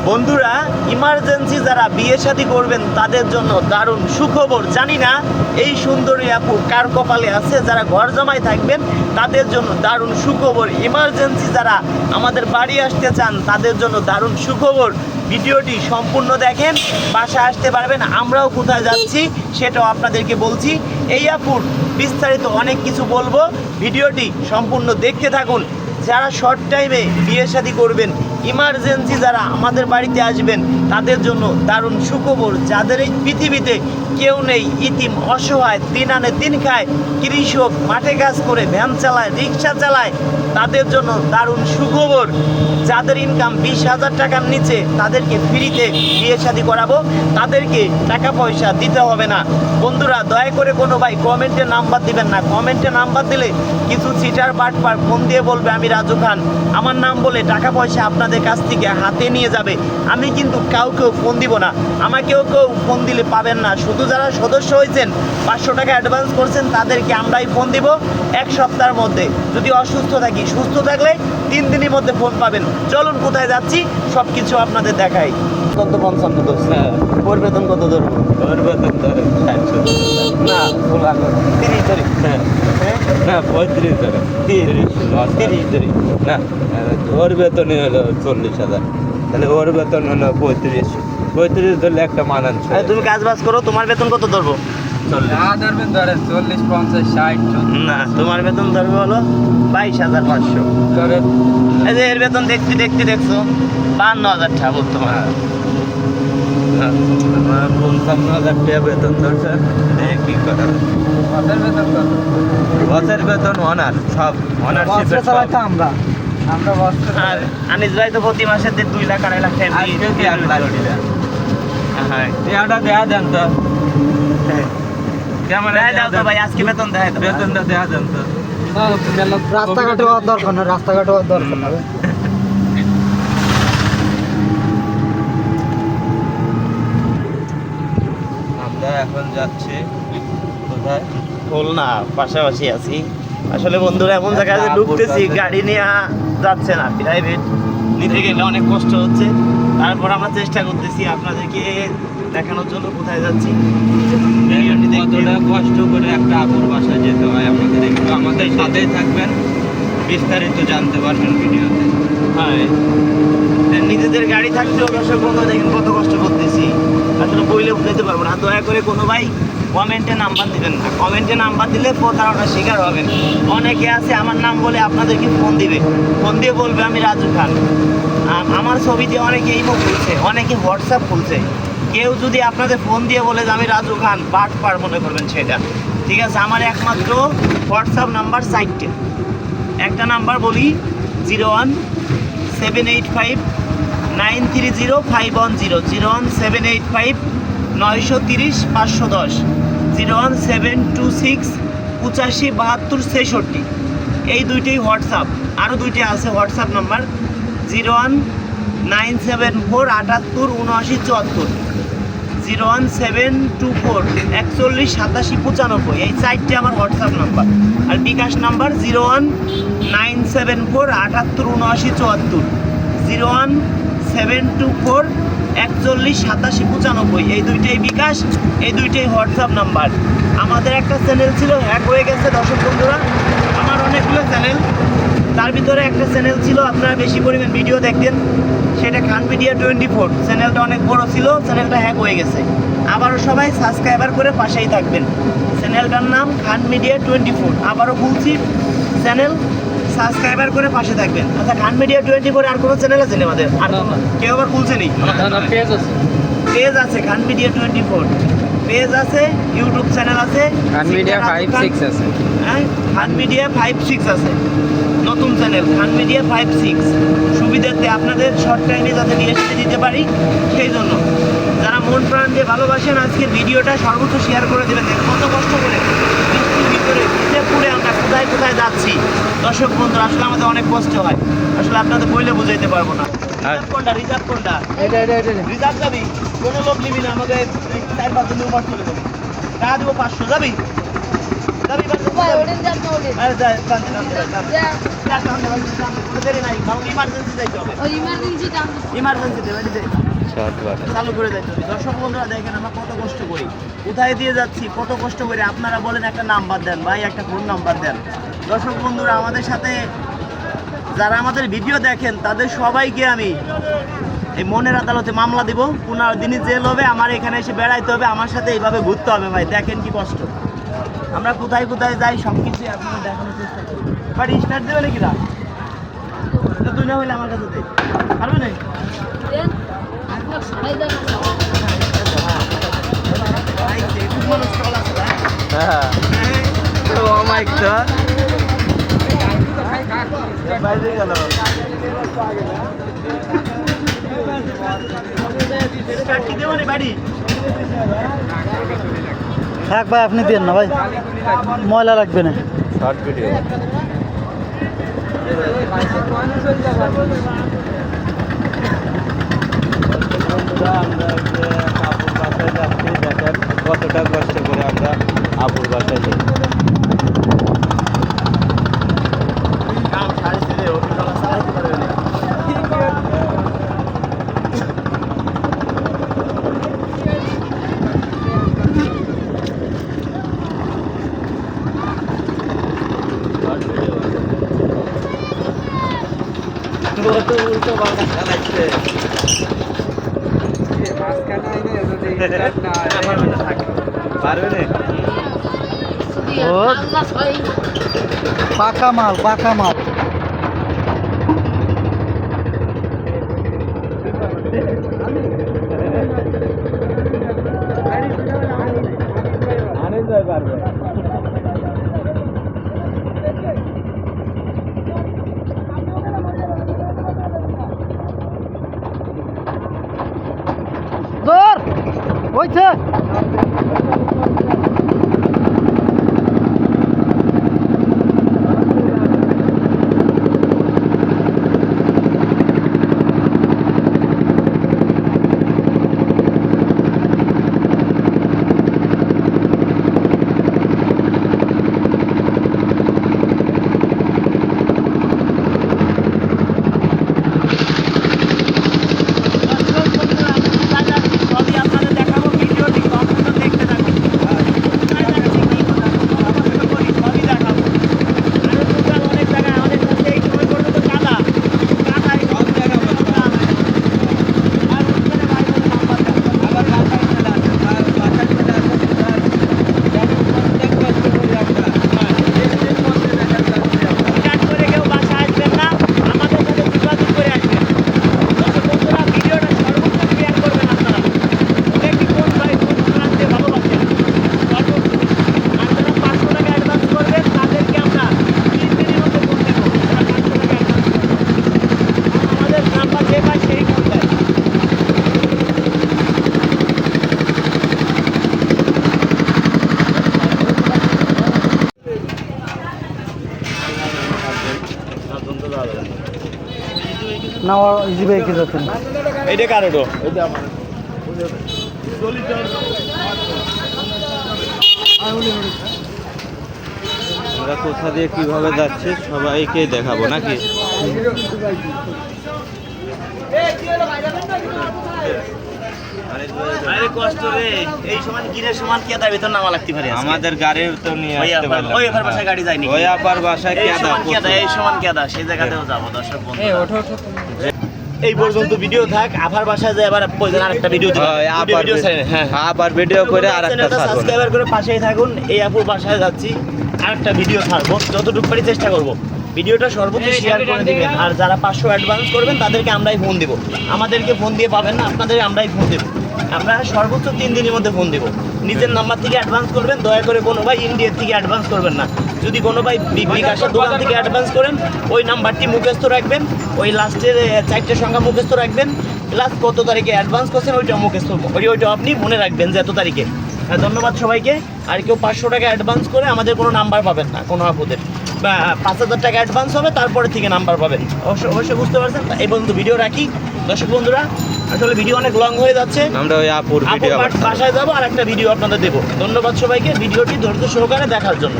বন্ধুরা, ইমার্জেন্সি যারা বিয়ে শাদী করবেন তাদের জন্য দারুণ সুখবর। জানি না এই সুন্দরী আপু কার কপালে আছে। যারা ঘর জামাই থাকবেন তাদের জন্য দারুণ সুখবর। ইমার্জেন্সি যারা আমাদের বাড়ি আসতে চান তাদের জন্য দারুণ সুখবর। ভিডিওটি সম্পূর্ণ দেখেন, বাসায় আসতে পারবেন। আমরাও কোথায় যাচ্ছি সেটাও আপনাদেরকে বলছি। এই আপুর বিস্তারিত অনেক কিছু বলবো, ভিডিওটি সম্পূর্ণ দেখতে থাকুন। যারা শর্ট টাইমে বিয়ে শাদী করবেন, ইমার্জেন্সি যারা আমাদের বাড়িতে আসবেন তাদের জন্য দারুণ সুখবর। যাদের এই পৃথিবীতে কেউ নেই, ইতিম, অসহায়, দিন আনে দিন খায়, কৃষক, মাঠে কাজ করে, ভ্যান চালায়, রিক্সা চালায়, তাদের জন্য দারুণ সুখবর। যাদের ইনকাম 20,000 টাকার নিচে তাদেরকে ফ্রিতে বিয়ে শাদী করাবো, তাদেরকে টাকা পয়সা দিতে হবে না। বন্ধুরা, দয়া করে কোনো ভাই কমেন্টে নাম্বার দিবেন না। কমেন্টে নাম্বার দিলে কিছু চিটার বাটপার ফোন দিয়ে বলবে আমি রাজু খান, আমার নাম বলে টাকা পয়সা আপনাদের কাছ থেকে হাতে নিয়ে যাবে। আমি কিন্তু কাউকেও ফোন দিব না, আমাকেও কেউ ফোন দিলে পাবেন না। শুধু যারা সদস্য হয়েছেন, 500 টাকা অ্যাডভান্স করছেন, তাদেরকে আমরাই ফোন দিব 1 সপ্তাহের মধ্যে। যদি অসুস্থ থাকি, সুস্থ থাকলে 3 দিনের মধ্যে ফোন পাবেন। চলুন কোথায় যাচ্ছি সব কিছু আপনাদের দেখাই। কত 55 দোষ? হ্যাঁ। ওর বেতন কত ধরবো? ওর বেতন ধরে 60 না, 30 ধরি। হ্যাঁ, না 35 ধরে 30 ধরি না। ওর বেতনই হলো 40,000, তাহলে ওর বেতন হলো 35 ধরলে একটা মানান। তুমি কাজ বাজ করো, তোমার বেতন কত ধরবো? 40 ধরেন 40, 50, 60। না, তোমার বেতন ধরবে হলো 22,500। ধরেন এই যে এর বেতন দেখতে দেখছো 52,000 টাকা বর্তমান। 55,000 টাকা বেতন ধরছে। কি করা বসের বেতন অনার, সব অনারশিপের আমরা আর আনিস ভাই তো প্রতি মাসে 2 লাখ 2.5 লাখ টাকা দিয়ে। হ্যাঁ, দেয়া দেন তো, কেমন দাও তো ভাই, আজকে বেতন দেয় তো। বেতনটা দেয়া দেন তো। রাস্তাঘাটে হওয়ার দরকার না, রাস্তাঘাটে হওয়ার দরকার না। আমরা এখন যাচ্ছি কোথায়? খুলনা, পাশাপাশি আছি। আসলে বন্ধুরা এমন জায়গায় ঢুকতেছি, গাড়ি নিয়ে যাচ্ছে না, প্রাইভেট নিতে গেলে অনেক কষ্ট হচ্ছে। তারপর আমরা চেষ্টা করতেছি আপনাদেরকে দেখানোর জন্য কোথায় যাচ্ছি। কতটা কষ্ট করে একটা আপুর বাসায় যেতে হয় আমাদের, একটু আমাদের সাথেই থাকবেন, বিস্তারিত জানতে পারবেন ভিডিওতে। হ্যাঁ, নিজেদের গাড়ি থাকতেও দর্শক বন্ধু দেখেন কত কষ্ট করতেছি। আসলে বইলে বুঝাতে পারবো না। দয়া করে কোনো ভাই কমেন্টে নাম্বার দিবেন না। কমেন্টে নাম্বার দিলে প্রতারণার শিকার হবেন। অনেকে আছে আমার নাম বলে আপনাদেরকে ফোন দিবে, ফোন দিয়ে বলবে আমি রাজু খান। আমার ছবি দিয়ে অনেকে ইমো খুলছে, অনেকে হোয়াটসঅ্যাপ খুলছে। কেউ যদি আপনাদের ফোন দিয়ে বলে যে আমি রাজু খান, বাটপার মনে করবেন সেটা। ঠিক আছে, আমার একমাত্র হোয়াটসঅ্যাপ নাম্বার 4টে। একটা নাম্বার বলি 01785930510, 01785930510, 01726857266। এই দুইটাই হোয়াটসঅ্যাপ। আরও 2টে আছে হোয়াটসঅ্যাপ নাম্বার, 01974787974, 01724418795। এই 4টে আমার হোয়াটসঅ্যাপ নাম্বার। আর বিকাশ নাম্বার 01974787974, 01724418795। এই দুইটাই বিকাশ, এই দুইটাই হোয়াটসঅ্যাপ নাম্বার। আমাদের একটা চ্যানেল ছিল, হ্যাক হয়ে গেছে দর্শক বন্ধুরা। আমার অনেকগুলো চ্যানেল, তার ভিতরে একটা চ্যানেল ছিল আপনারা বেশি পরিমাণ ভিডিও দেখতেন, সেটা খান মিডিয়া 24। চ্যানেলটা অনেক বড় ছিল, চ্যানেলটা হ্যাক হয়ে গেছে। আবারও সবাই সাবস্ক্রাইবার করে পাশেই থাকবেন। চ্যানেলটার নাম খান মিডিয়া 24। আবারও বলছি, চ্যানেল সাবস্ক্রাইবার করে পাশে থাকবেন। আচ্ছা, খান মিডিয়া 24 আর কোনো চ্যানেল আছে আমাদের? আর কেউ আবার খুলছে নি? পেজ আছে খান মিডিয়া 24, পেজ আছে, ইউটিউব চ্যানেল আছে, খান মিডিয়া 56 আছে। হ্যাঁ, খান মিডিয়া 56 আছে, নতুন চ্যানেল খান মিডিয়া 56। সুবিধার্থে আপনাদের শর্ট টাইমে যাতে নিয়ে এসে দিতে পারি সেই জন্য। যারা মন প্রাণ দিয়ে ভালোবাসেন, আজকের ভিডিওটা সর্বোচ্চ শেয়ার করে দেবেন। কত কষ্ট করে বৃষ্টির ভিতরে ভিজে পুড়ে আমরা কোথায় কোথায় যাচ্ছি দর্শক বন্ধুরা। আসলে আমাদের অনেক কষ্ট হয়, আসলে আপনাদের বইলে বুঝাইতে পারবো না। কোনটা রিজার্ভ, কোনটা রিজার্ভ যাবি? কোনো লোক নিবি না, আমাদের 4-5 জন উপর চলে যাবে। টাকা দেবো 500, যাবি? যাবি? ইমার্জেন্সি যাইতে হবে ওই ইমার্জেন্সিটা ইমার্জেন্সিতে বাড়িতে শর্ট বাট চালু করে যাইতে হবে। দর্শক বন্ধুরা দেখেন আমরা কত কষ্ট করি, কোথায় দিয়ে যাচ্ছি, কত কষ্ট করে। আপনারা বলেন একটা নাম্বার দেন ভাই, একটা ফোন নাম্বার দেন। দর্শক বন্ধুরা আমাদের সাথে যারা আমাদের ভিডিও দেখেন তাদের সবাইকে আমি এই মনের আদালতে মামলা দিব, 15 দিনই জেল হবে, আমার এখানে এসে বেড়াইতে হবে, আমার সাথে এইভাবে ঘুরতে হবে। ভাই দেখেন কি কষ্ট, আমরা কোথায় কোথায় যাই সব কিছু আপনারা দেখানোর চেষ্টা করি। বাট স্টার্ট দেবে নাকি না? তুই না হইলে আমার কাছে দে, পারবে না? দেন আপনার সবাই দেন খুব মানুষ চল আছে ভাই। হ্যাঁ ও মাই গড বাইরে গেল কি দেবো রে বাড়ি? থাক ভাই, আপনি দেন না ভাই, ময়লা লাগবে না। শর্ট ভিডিও আপুর বাসায় যাচ্ছি, দেখেন কতটা কষ্ট করে আমরা আপুর বাসায় যাই। কাম ছাড়িছে রে, অফিসওয়ালা চালাইতে পারবে না। কত উল্টো পাল্টা চালাচ্ছে। পারবে না? ও। আল্লাহ সবাই পাকা মাল, পাকা মাল। আনন্দ পারবে। ধর হইছে। সবই আপনাদের দেখাবো, ভিডিওটি কখনো দেখতে থাকুন। কোথায় যাচ্ছি, কি কথা, কষ্ট করি, সবই দেখাবো। আরো টোটাল অনেক জায়গায় আমাদের কাছে এই সময় পর্যন্ত কাদা কাদায় সব জায়গায় আর ওখানে ভাই বলে নাম্বার দেন। আবার বাসায় চলে আসে, বাসায় চলে আসে অনেক কষ্ট করি আমরা। স্টার্ট করে কেউ বাসায় আসবেন না, আমাদের সাথে যোগাযোগ করে আসবেন। দর্শক বন্ধুরা ভিডিওটা সর্বোচ্চ শেয়ার করবেন আপনারা। দেখি কোন ভাই কোন প্রান্তে ভালোবাসেন সর্বোচ্চ। আর যারা 500 টাকা অ্যাডভান্স করবেন তাদেরকে আমরা 3 দিনের মধ্যে ফোন দেবো, যারা 500 টাকা অ্যাডভান্স করবেন। আমাদের নাম্বার যে পায় সেই ফোন দেয়। না ইজি বাইকে যাচ্ছেন। এইটা কারোটো আমরা কোথা দিয়ে কিভাবে যাচ্ছি সবাইকে দেখাবো নাকি? আরে কষ্ট রে, এই সমান গিরের সমান কেদা ভিতর নামা লাগতে পারে আজকে। আমাদের গাড়ির তো নিয়ে আসতে পারলাম ওই এফার বাসায় গাড়ি যায়নি, ওই আপার বাসায় এই কেদা সমান কেদা, এই সমান কেদা, সেই জায়গাতেও যাবো। দর্শক বন্ধুরা এই পর্যন্ত ভিডিও থাক, আফার বাসায় যায় এবার প্রয়োজন আরেকটা ভিডিও দিবেন। আবার ভিডিও ছেড়ে হ্যাঁ আবার ভিডিও করে আরেকটা ছাড়বো। সাবস্ক্রাইবার করে পাশেই থাকুন। এই আপুর বাসায় যাচ্ছি, আরেকটা ভিডিও ছাড়বো, যতটুকু পারি চেষ্টা করব। ভিডিওটা সর্বোচ্চ শেয়ার করে দিবেন। আর যারা 500 অ্যাডভান্স করবেন তাদেরকে আমরাই ফোন দেব, আমাদেরকে ফোন দিয়ে পাবেন না, আপনাদের আমরাই ফোন দেব। আমরা সর্বোচ্চ 3 দিনের মধ্যে ফোন দেব। নিজের নাম্বার থেকে অ্যাডভান্স করবেন, দয়া করে কোনো ভাই ইন্ডিয়ার থেকে অ্যাডভান্স করবেন না। যদি কোনো ভাই বিকাশের দোকান থেকে অ্যাডভান্স করেন, ওই নাম্বারটি মুখস্থ রাখবেন, ওই লাস্টের 4টে সংখ্যা মুখস্থ রাখবেন, প্লাস কত তারিখে অ্যাডভান্স করছেন ওইটা মুখস্থ, ওইটা আপনি মনে রাখবেন যে এত তারিখে। ধন্যবাদ সবাইকে। আর কেউ 500 টাকা অ্যাডভান্স করে আমাদের কোনো নাম্বার পাবেন না, কোনো আপুদের 5000 টাকা অ্যাডভান্স হবে, তারপরে থেকে নাম্বার পাবেন। অবশ্যই বুঝতে পারছেন। এই পর্যন্ত ভিডিও রাখি। দর্শক বন্ধুরা আসলে ভিডিও অনেক লং হয়ে যাচ্ছে, আমরা ওই আপুর ভিডিও বাসায় যাবো আর একটা ভিডিও আপনাদের দেবো। ধন্যবাদ সবাইকে ভিডিওটি ধৈর্য সহকারে দেখার জন্য।